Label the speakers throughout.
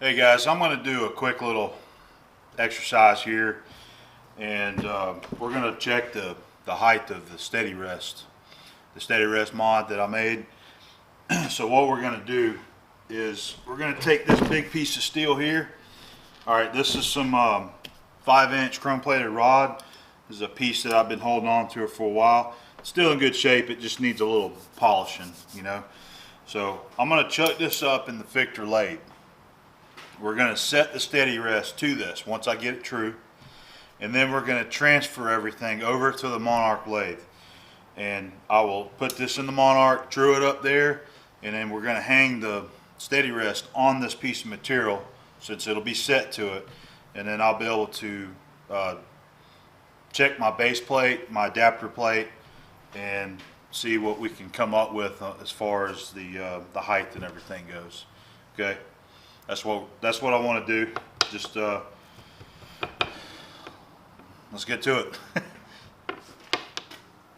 Speaker 1: Hey guys, I'm going to do a quick little exercise here, and we're going to check the height of the steady rest mod that I made. So what we're going to do is we're going to take this big piece of steel here. Alright, this is some 5-inch chrome plated rod. This is a piece that I've been holding on to for a while. It's still in good shape, it just needs a little polishing, you know. So I'm going to chuck this up in the Victor lathe. We're going to set the steady rest to this once I get it true, and then we're going to transfer everything over to the Monarch lathe, and I will put this in the Monarch, true it up there, and then we're going to hang the steady rest on this piece of material since it'll be set to it, and then I'll be able to check my base plate, my adapter plate, and see what we can come up with as far as the height and everything goes. Okay. That's what I want to do. Just let's get to it.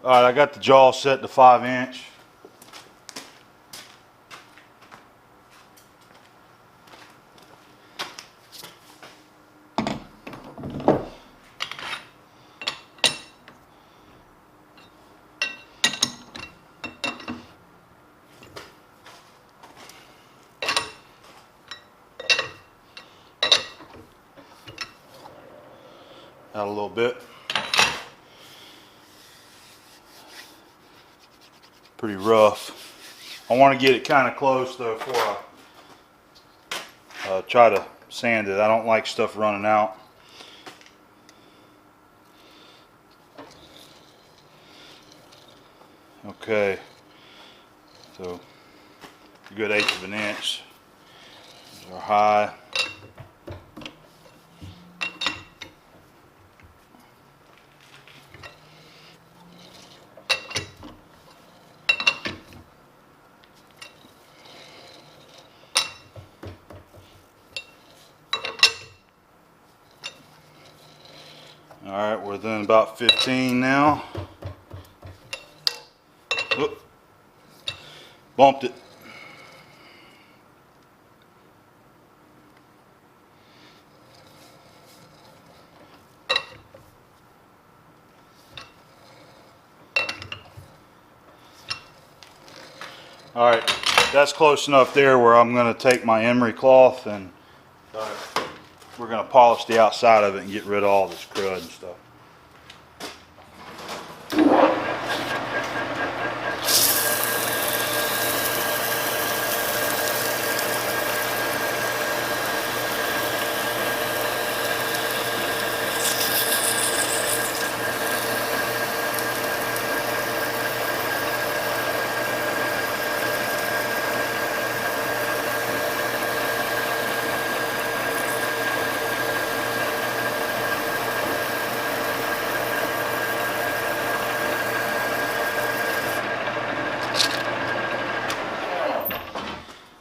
Speaker 1: All right, I got the jaw set to 5-inch. Out a little bit. Pretty rough. I want to get it kind of close though before I try to sand it. I don't like stuff running out. Okay, so a good 1/8 of an inch. These are high. Alright, we're within about 15 now. Oop. Bumped it. Alright, that's close enough there where I'm going to take my emery cloth and we're going to polish the outside of it and get rid of all this crud and stuff.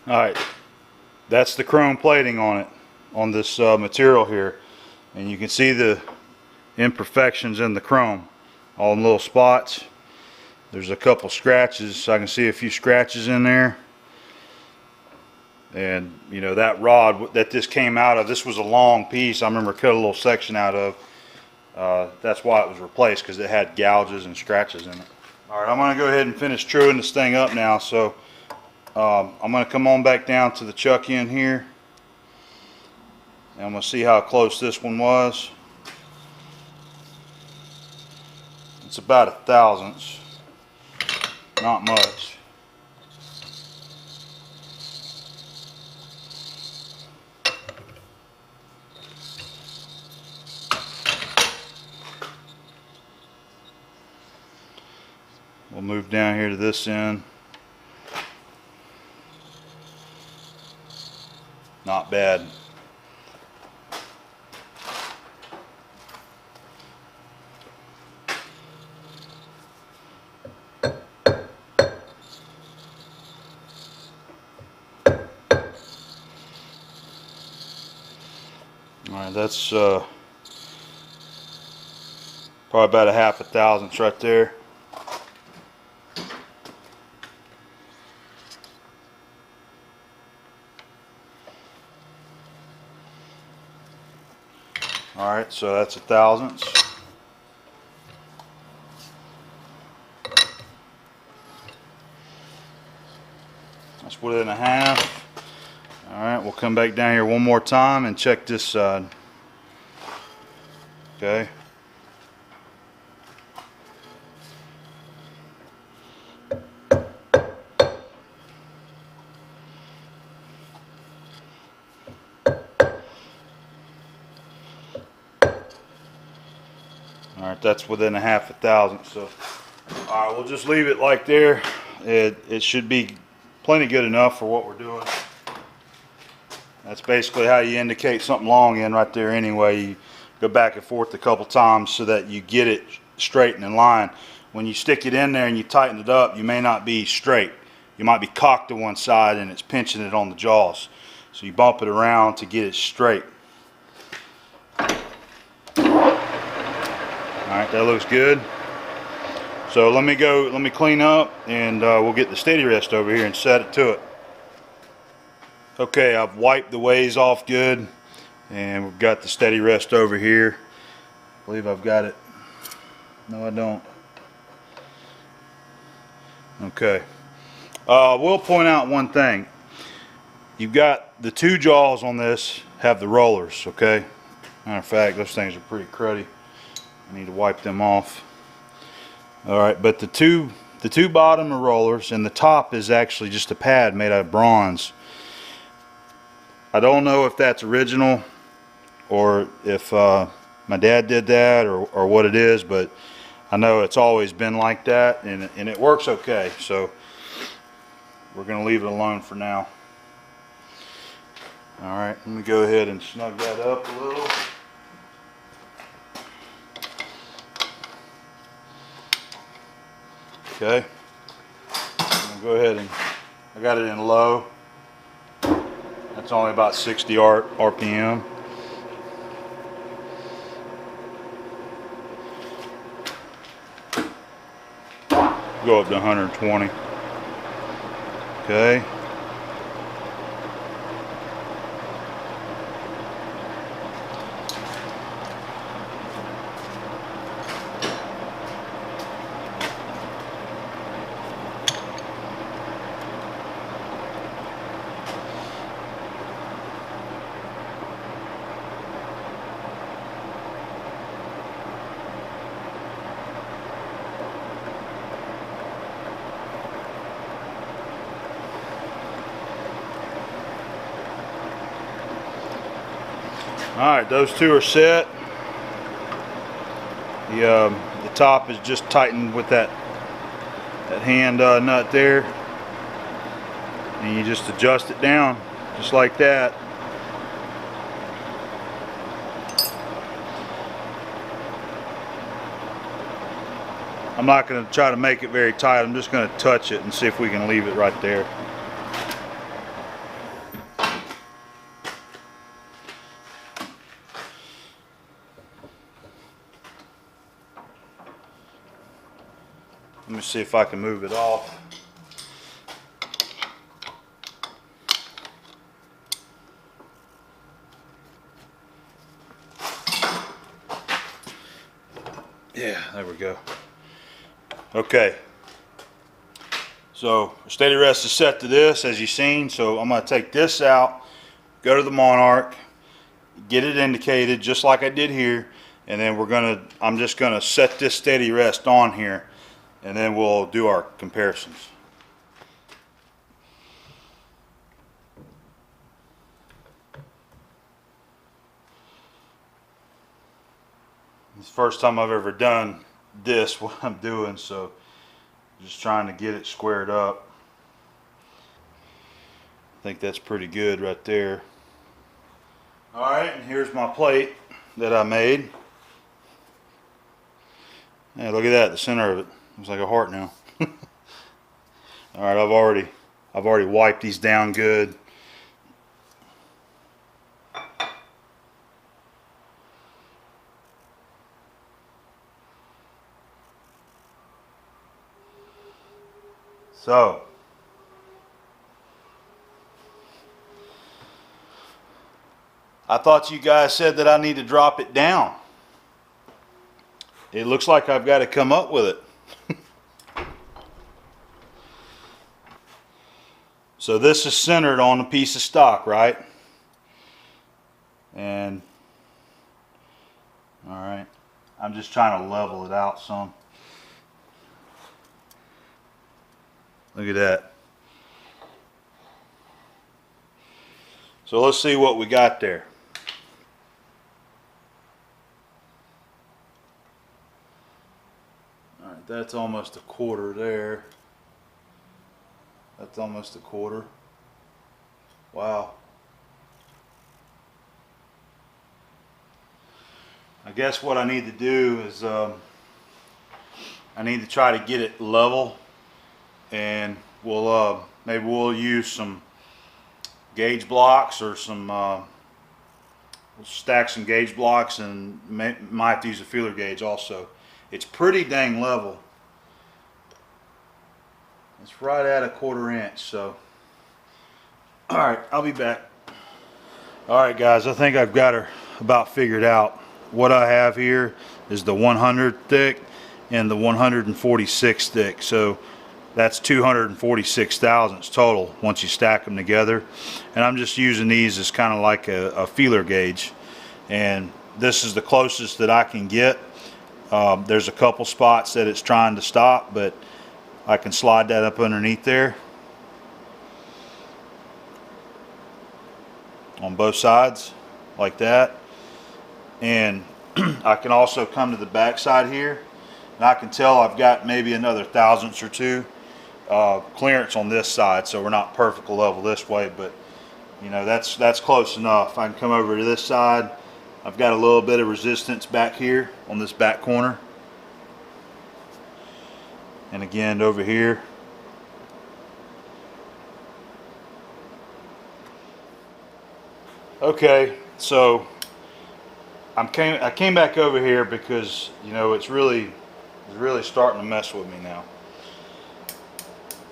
Speaker 1: Alright, that's the chrome plating on it, on this material here, and you can see the imperfections in the chrome, all in little spots. There's a couple scratches, so I can see a few scratches in there. And you know, that rod that this came out of, this was a long piece. I remember cut a little section out of. That's why it was replaced, because it had gouges and scratches in it. Alright, I'm going to go ahead and finish truing this thing up now. So I'm going to come on back down to the chuck in here, and I'm going to see how close this one was. It's about 1 thousandths, not much. We'll move down here to this end. Not bad. Alright, that's probably about 1/2 thousandths right there. All right, so that's 1/1000. That's 1.5. All right, we'll come back down here one more time and check this side. Okay. All right, that's within a 1/2,000. So, all right, we'll just leave it like there. It should be plenty good enough for what we're doing. That's basically how you indicate something long in right there anyway. You go back and forth a couple times so that you get it straight and in line. When you stick it in there and you tighten it up, you may not be straight. You might be cocked to one side and it's pinching it on the jaws. So you bump it around to get it straight. Alright, that looks good. So let me clean up and we'll get the steady rest over here and set it to it. Okay, I've wiped the ways off good and we've got the steady rest over here. I believe I've got it. No, I don't. Okay. We'll point out one thing. You've got the two jaws on this have the rollers, okay? Matter of fact, those things are pretty cruddy. I need to wipe them off. Alright, but the two bottom are rollers and the top is actually just a pad made out of bronze. I don't know if that's original or if my dad did that or what it is, but I know it's always been like that and it works okay, so we're going to leave it alone for now. Alright, let me go ahead and snug that up a little. Okay, I'm going to go ahead and I got it in low. That's only about 60 RPM. Go up to 120. Okay. Alright, those two are set. The top is just tightened with that hand nut there. And you just adjust it down, just like that. I'm not going to try to make it very tight, I'm just going to touch it and see if we can leave it right there. Let me see if I can move it off. Yeah, there we go. Okay. So steady rest is set to this, as you've seen. So I'm going to take this out, go to the Monarch, get it indicated just like I did here, and then I'm just going to set this steady rest on here. And then we'll do our comparisons. It's the first time I've ever done this, what I'm doing, so just trying to get it squared up. I think that's pretty good right there. Alright, and here's my plate that I made. Hey, look at that, the center of it. Looks like a heart now. Alright, I've already wiped these down good. So I thought you guys said that I need to drop it down. It looks like I've got to come up with it. So this is centered on a piece of stock, right? And all right, I'm just trying to level it out some. Look at that. So let's see what we got there. All right, that's almost a quarter there. That's almost a quarter. Wow. I guess what I need to do is I need to try to get it level, and we'll maybe we'll use some gauge blocks or some we'll stack some gauge blocks, and might have to use a feeler gauge also. It's pretty dang level. It's right at a 1/4 inch. So all right, I'll be back. All right guys, I think I've got her about figured out. What I have here is the 100 thick and the 146 thick, so that's 246 thousandths total once you stack them together. And I'm just using these as kind of like a feeler gauge, and this is the closest that I can get. There's a couple spots that it's trying to stop, but I can slide that up underneath there on both sides like that. And I can also come to the back side here, and I can tell I've got maybe another thousandths or two clearance on this side, so we're not perfect level this way, but you know, that's close enough. I can come over to this side. I've got a little bit of resistance back here on this back corner, and again over here. Okay, so I came back over here because, you know, it's really starting to mess with me now.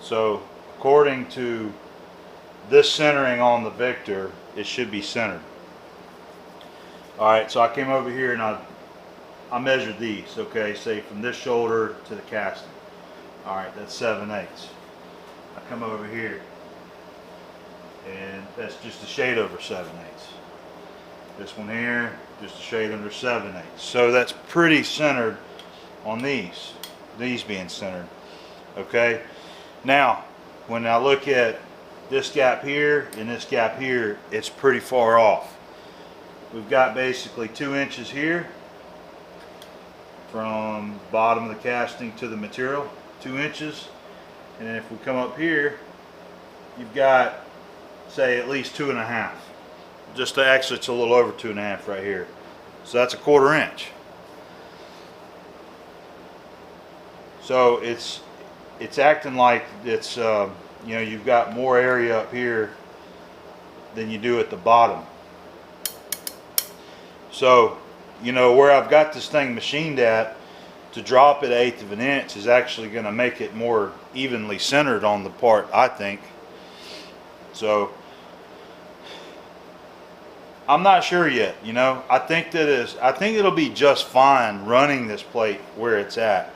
Speaker 1: So according to this centering on the Victor, it should be centered. All right, so I came over here and I measured these. Okay, say from this shoulder to the casting. All right, that's 7/8. I come over here, and that's just a shade over 7/8. This one here, just a shade under 7/8. So that's pretty centered on these being centered. Okay, now when I look at this gap here and this gap here, it's pretty far off. We've got basically 2 inches here from bottom of the casting to the material, 2 inches, and then if we come up here, you've got, say, at least 2.5. Just actually, it's a little over 2.5 right here. So that's a 1/4 inch. So it's acting like it's you know, you've got more area up here than you do at the bottom. So, you know, where I've got this thing machined at, to drop it 1/8 of an inch is actually going to make it more evenly centered on the part, I think. So I'm not sure yet, you know. I think it'll be just fine running this plate where it's at.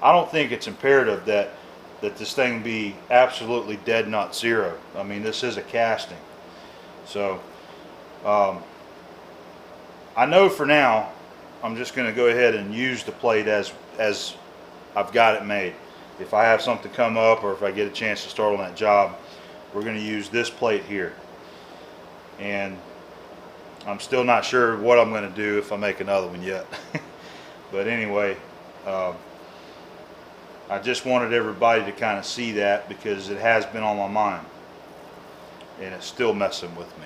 Speaker 1: I don't think it's imperative that this thing be absolutely dead nut zero. I mean, this is a casting. So I know for now I'm just going to go ahead and use the plate as I've got it made. If I have something come up, or if I get a chance to start on that job, we're going to use this plate here. And I'm still not sure what I'm going to do if I make another one yet. But anyway, I just wanted everybody to kind of see that, because it has been on my mind and it's still messing with me.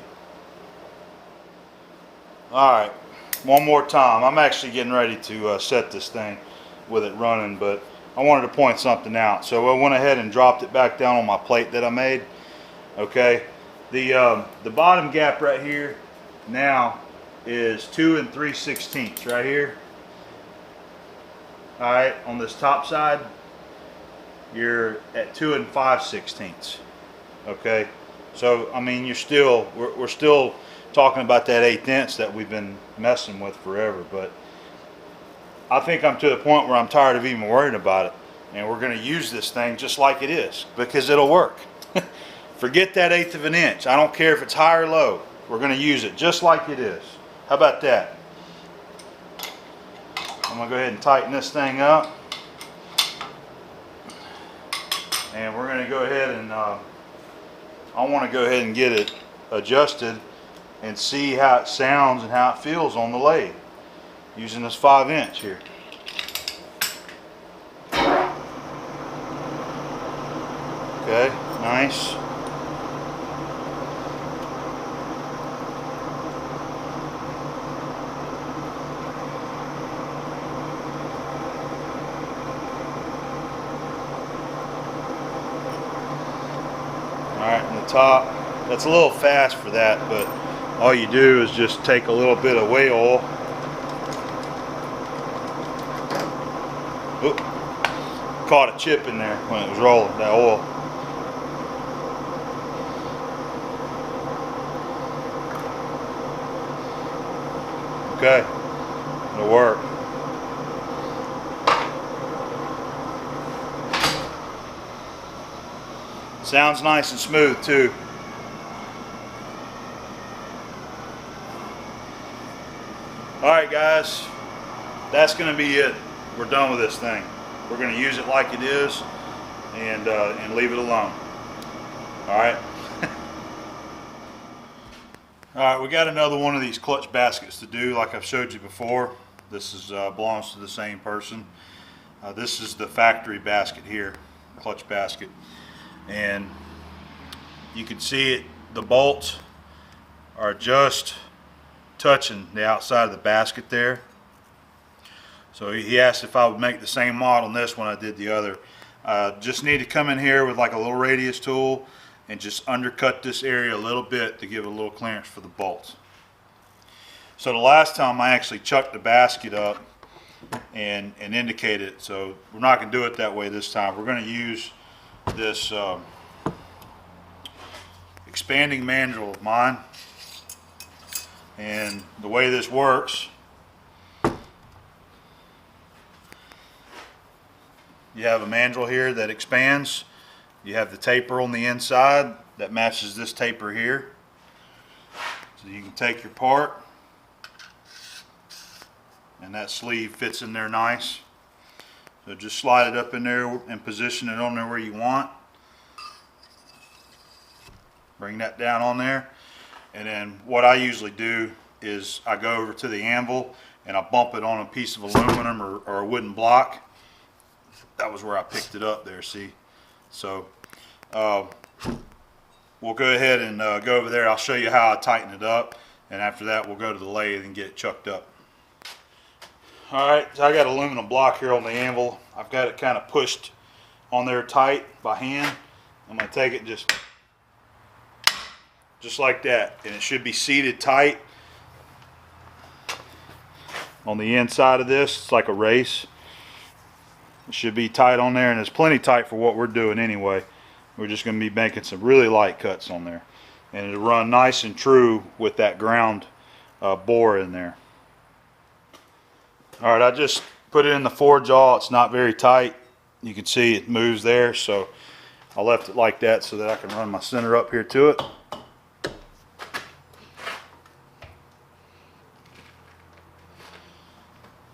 Speaker 1: Alright, one more time. I'm actually getting ready to set this thing with it running, but I wanted to point something out. So I went ahead and dropped it back down on my plate that I made. Okay, the bottom gap right here now is 2 3/16 right here. All right, on this top side you're at 2 5/16. Okay, so I mean, we're still talking about that 1/8 inch that we've been messing with forever. But I think I'm to the point where I'm tired of even worrying about it, and we're going to use this thing just like it is because it'll work. Forget that 1/8 of an inch. I don't care if it's high or low. We're going to use it just like it is. How about that? I'm going to go ahead and tighten this thing up, and we're going to go ahead and I want to go ahead and get it adjusted and see how it sounds and how it feels on the lathe using this 5 inch here. Okay, nice. Alright, and the top, that's a little fast for that, but all you do is just take a little bit of whey oil. Oop, caught a chip in there when it was rolling, that oil. Okay, it'll work. Sounds nice and smooth too. Alright guys, that's going to be it. We're done with this thing. We're going to use it like it is and leave it alone. Alright. Alright, we got another one of these clutch baskets to do like I've showed you before. This is belongs to the same person. This is the factory basket here, clutch basket. And you can see it, the bolts are just touching the outside of the basket there. So he asked if I would make the same model on this one I did the other. Just need to come in here with like a little radius tool and just undercut this area a little bit to give it a little clearance for the bolts. So the last time I actually chucked the basket up and indicated it, so we're not going to do it that way this time. We're going to use this expanding mandrel of mine, and the way this works, you have a mandrel here that expands. You have the taper on the inside that matches this taper here, so you can take your part and that sleeve fits in there nice. So just slide it up in there and position it on there where you want. Bring that down on there. And then what I usually do is I go over to the anvil and I bump it on a piece of aluminum or a wooden block. That was where I picked it up there, see? So we'll go ahead and go over there. I'll show you how I tighten it up. And after that we'll go to the lathe and get it chucked up. Alright, so I got aluminum block here on the anvil. I've got it kind of pushed on there tight by hand. I'm going to take it just like that, and it should be seated tight on the inside of this. It's like a race. It should be tight on there, and it's plenty tight for what we're doing anyway. We're just going to be making some really light cuts on there, and it'll run nice and true with that ground bore in there. Alright, I just put it in the forge jaw. It's not very tight. You can see it moves there, so I left it like that so that I can run my center up here to it.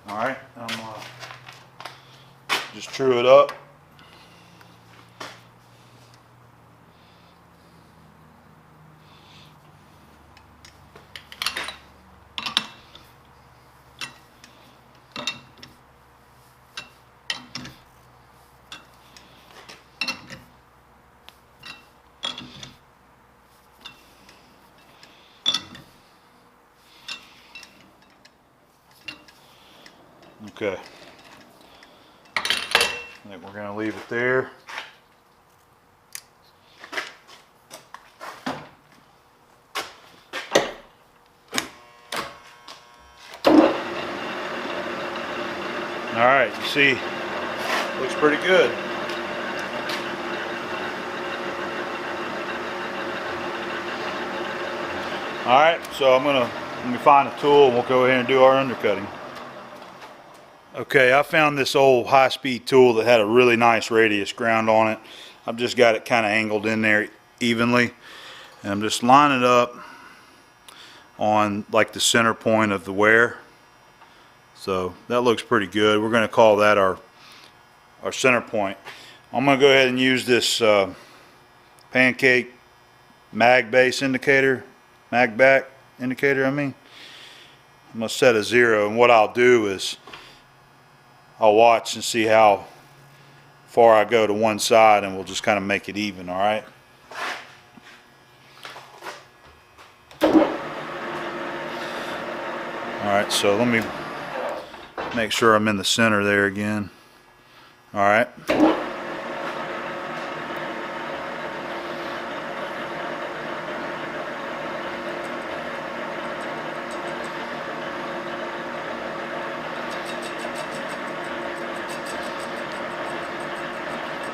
Speaker 1: Alright, I'm just true it up. Okay, I think we're going to leave it there. Alright, you see, looks pretty good. Alright, so let me find a tool and we'll go ahead and do our undercutting. Okay, I found this old high-speed tool that had a really nice radius ground on it. I've just got it kind of angled in there evenly, and I'm just lining it up on like the center point of the wear. So that looks pretty good. We're going to call that our center point. I'm going to go ahead and use this pancake mag back indicator, I'm going to set a 0, and what I'll do is I'll watch and see how far I go to one side, and we'll just kind of make it even. Alright. Alright, so let me make sure I'm in the center there again. Alright.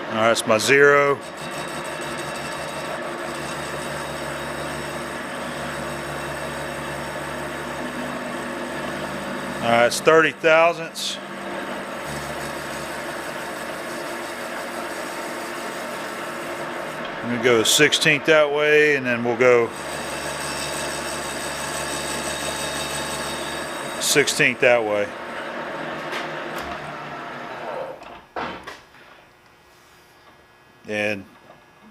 Speaker 1: Alright, that's my 0. Alright, it's 30 thousandths. I'm going to go 16th that way, and then we'll go 16th that way. And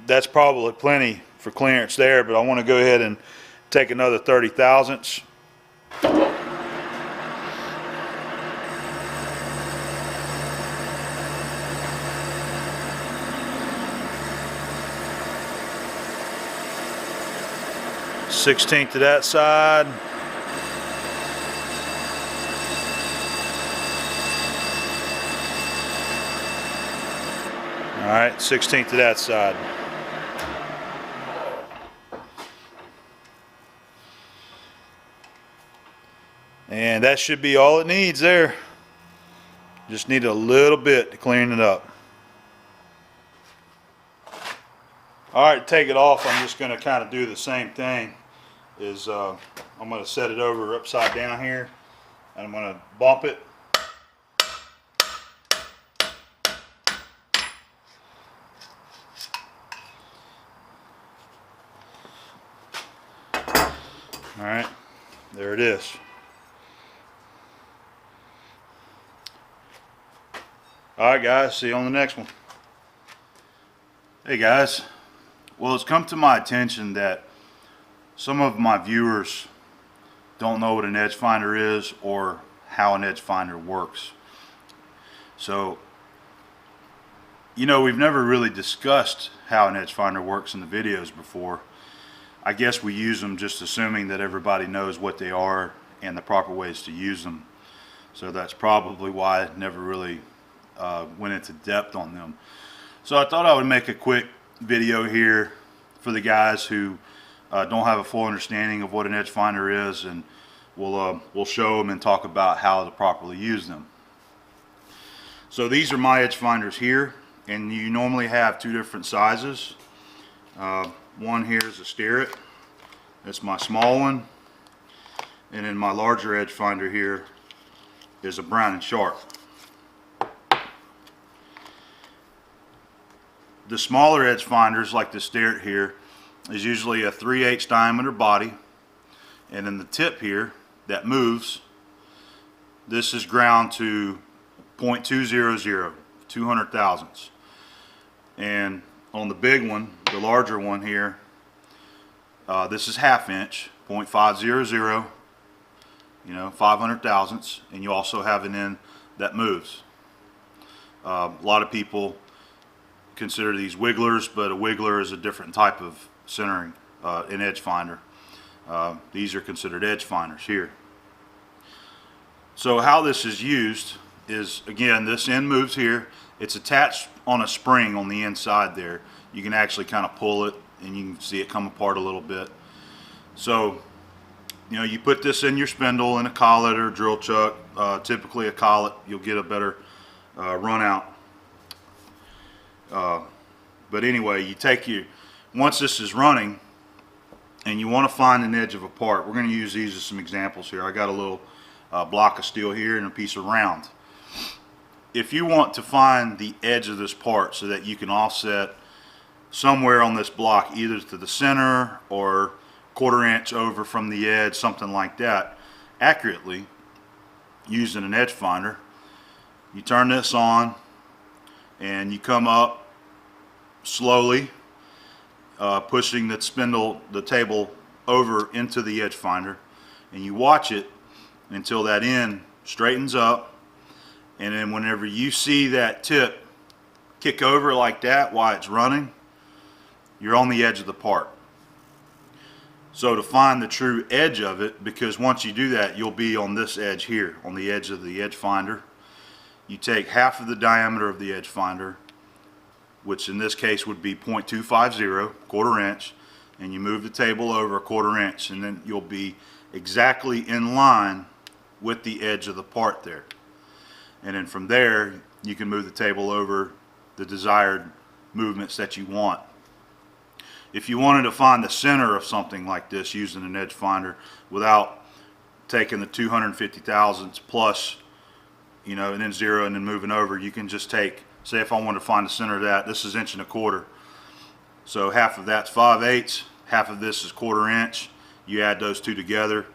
Speaker 1: that's probably plenty for clearance there, but I want to go ahead and take another 30 thousandths. Sixteenth to that side. Alright, 16th to that side. And that should be all it needs there. Just need a little bit to clean it up. Alright, to take it off, I'm just going to kind of do the same thing. I'm going to set it over upside down here, and I'm going to bump it. Alright, there it is. Alright guys, see you on the next one. Hey guys, well, it's come to my attention that some of my viewers don't know what an edge finder is or how an edge finder works. So, you know, we've never really discussed how an edge finder works in the videos before. I guess we use them just assuming that everybody knows what they are and the proper ways to use them. So that's probably why I never really went into depth on them. So I thought I would make a quick video here for the guys who don't have a full understanding of what an edge finder is, and we'll show them and talk about how to properly use them. So these are my edge finders here, and you normally have two different sizes. One here is a Starrett, that's my small one, and then my larger edge finder here is a Brown and Sharp. The smaller edge finders, like the Starrett here, is usually a 3/8 diameter body, and then the tip here that moves, this is ground to 0.200, 200 thousandths. And on the big one, the larger one here, this is 1/2 inch, 0.500, you know, 500 thousandths, and you also have an end that moves. A lot of people consider these wigglers, but a wiggler is a different type of centering, an edge finder. These are considered edge finders here. So how this is used is, again, this end moves here. It's attached on a spring on the inside there. You can actually kind of pull it and you can see it come apart a little bit. So, you know, you put this in your spindle in a collet or drill chuck, typically a collet, you'll get a better run out. But anyway, you take once this is running, and you want to find an edge of a part. We're going to use these as some examples here. I got a little block of steel here and a piece of round. If you want to find the edge of this part so that you can offset somewhere on this block, either to the center or 1/4 inch over from the edge, something like that, accurately using an edge finder, you turn this on and you come up slowly, pushing the table over into the edge finder, and you watch it until that end straightens up. And then whenever you see that tip kick over like that while it's running, you're on the edge of the part. So to find the true edge of it, because once you do that, you'll be on this edge here, on the edge of the edge finder. You take half of the diameter of the edge finder, which in this case would be 0.250, 1/4 inch, and you move the table over 1/4 inch, and then you'll be exactly in line with the edge of the part there. And then from there, you can move the table over the desired movements that you want. If you wanted to find the center of something like this using an edge finder without taking the 250 thousandths plus, you know, and then 0 and then moving over, you can just take, say if I wanted to find the center of that, this is 1.25 inches. So half of that's 5/8, half of this is 1/4 inch. You add those two together.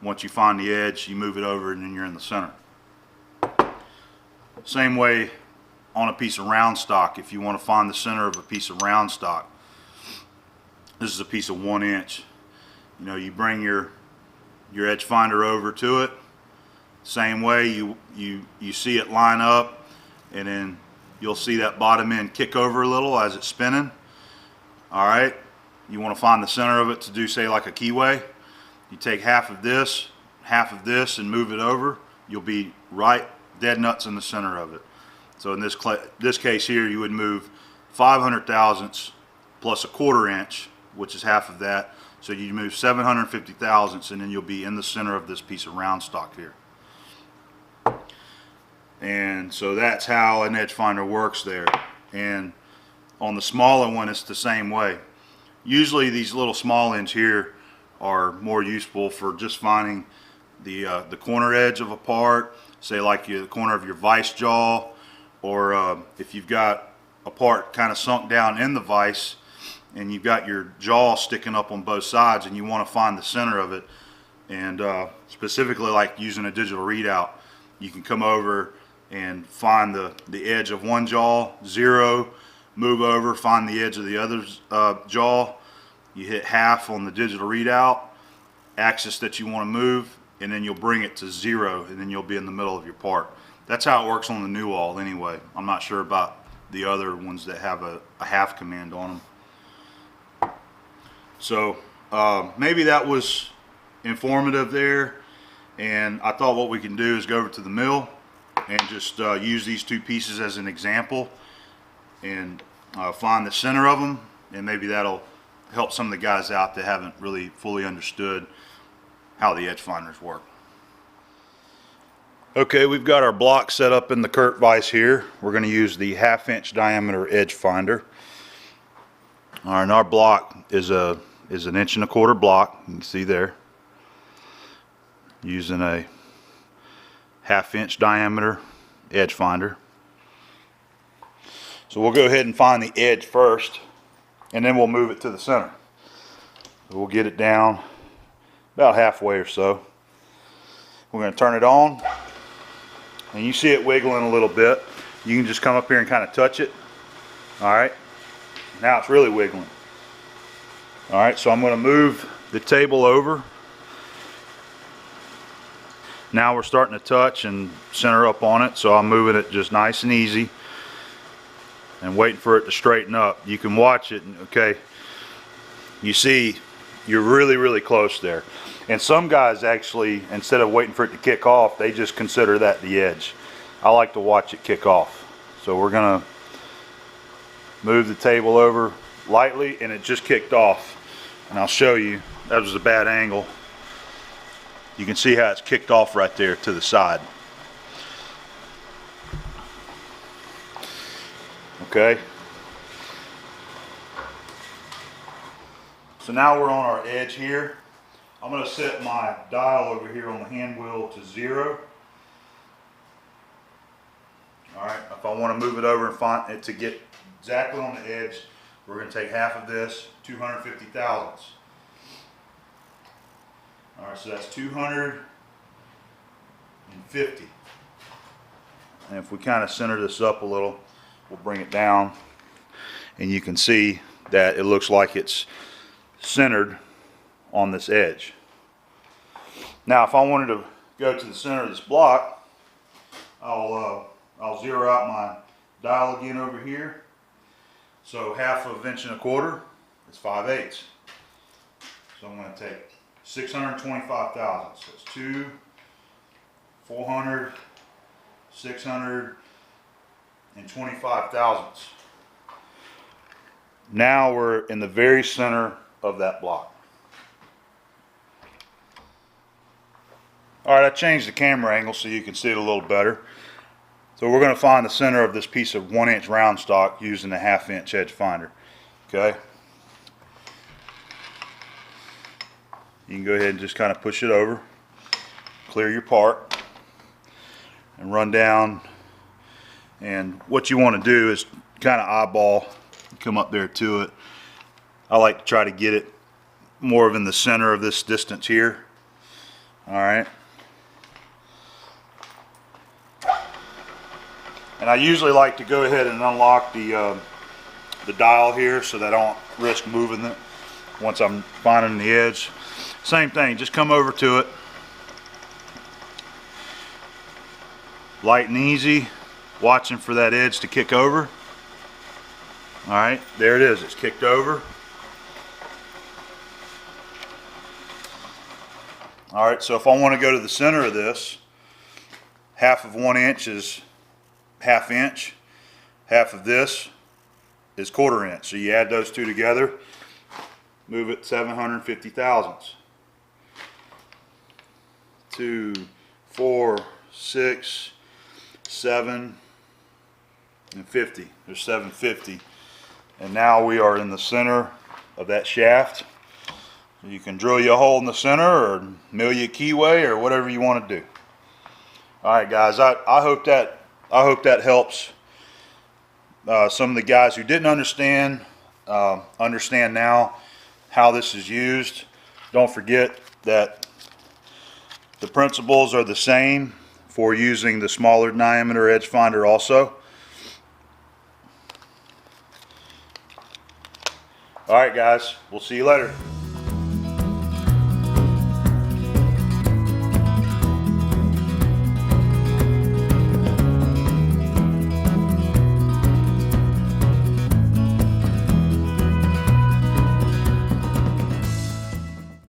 Speaker 1: Once you find the edge, you move it over and then you're in the center. Same way on a piece of round stock. If you want to find the center of a piece of round stock, this is a piece of 1 inch. You know, you bring your edge finder over to it. Same way, you see it line up, and then you'll see that bottom end kick over a little as it's spinning. All right, you want to find the center of it to do, say, like a keyway. You take half of this, and move it over. You'll be right dead nuts in the center of it. So in this case here, you would move 500 thousandths plus a 1/4 inch, which is half of that. So you move 750 thousandths, and then you'll be in the center of this piece of round stock here. And so that's how an edge finder works there. And on the smaller one, it's the same way. Usually these little small ends here are more useful for just finding the corner edge of a part, say like the corner of your vise jaw, or if you've got a part kind of sunk down in the vise and you've got your jaw sticking up on both sides and you want to find the center of it. And specifically, like using a digital readout, you can come over and find the edge of one jaw, 0, move over, find the edge of the other jaw. You hit half on the digital readout axis that you want to move, and then you'll bring it to 0, and then you'll be in the middle of your part. That's how it works on the new wall anyway. I'm not sure about the other ones that have a half command on them. So maybe that was informative there, and I thought what we can do is go over to the mill and just use these two pieces as an example and find the center of them, and maybe that'll help some of the guys out that haven't really fully understood how the edge finders work. Okay, we've got our block set up in the Kurt vise here. We're going to use the 1/2 inch diameter edge finder. All right, and our block is an 1.25 inch block. You can see there, using a 1/2 inch diameter edge finder. So we'll go ahead and find the edge first, and then we'll move it to the center. We'll get it down about halfway or so. We're going to turn it on, and you see it wiggling a little bit. You can just come up here and kind of touch it. All right, now it's really wiggling. All right, so I'm going to move the table over. Now we're starting to touch and center up on it, so I'm moving it just nice and easy and waiting for it to straighten up. You can watch it, okay, you see you're really close there. And some guys actually, instead of waiting for it to kick off, they just consider that the edge. I like to watch it kick off. So we're gonna move the table over lightly, and it just kicked off. And I'll show you, that was a bad angle. You can see how it's kicked off right there to the side. Okay. So now we're on our edge here. I'm going to set my dial over here on the hand wheel to 0. Alright, if I want to move it over and find it to get exactly on the edge, we're going to take half of this, 250 thousandths. Alright, so that's 250. And if we kind of center this up a little, we'll bring it down, and you can see that it looks like it's centered on this edge. Now if I wanted to go to the center of this block, I'll zero out my dial again over here. So 1/2 inch and a quarter is 5/8. So I'm going to take 625 thousandths. So it's 2, 400, 625 thousandths. Now we're in the very center of that block. Alright, I changed the camera angle so you can see it a little better. So we're going to find the center of this piece of 1 inch round stock using a 1/2 inch edge finder. Okay. You can go ahead and just kind of push it over, clear your part, and run down. And what you want to do is kind of eyeball, come up there to it. I like to try to get it more of in the center of this distance here. Alright. And I usually like to go ahead and unlock the dial here so that I don't risk moving it once I'm finding the edge. Same thing, just come over to it. Light and easy, watching for that edge to kick over. Alright, there it is, it's kicked over. Alright, so if I want to go to the center of this, 1/2 of 1 inch is 1/2 inch, 1/2 of this is 1/4 inch. So you add those two together, move it 750 thousandths. 2, 4, 6, 7, and 50. There's 750. And now we are in the center of that shaft. You can drill you a hole in the center or mill you a keyway or whatever you want to do. Alright guys, I hope that helps some of the guys who didn't understand now how this is used. Don't forget that the principles are the same for using the smaller diameter edge finder also. Alright guys, we'll see you later.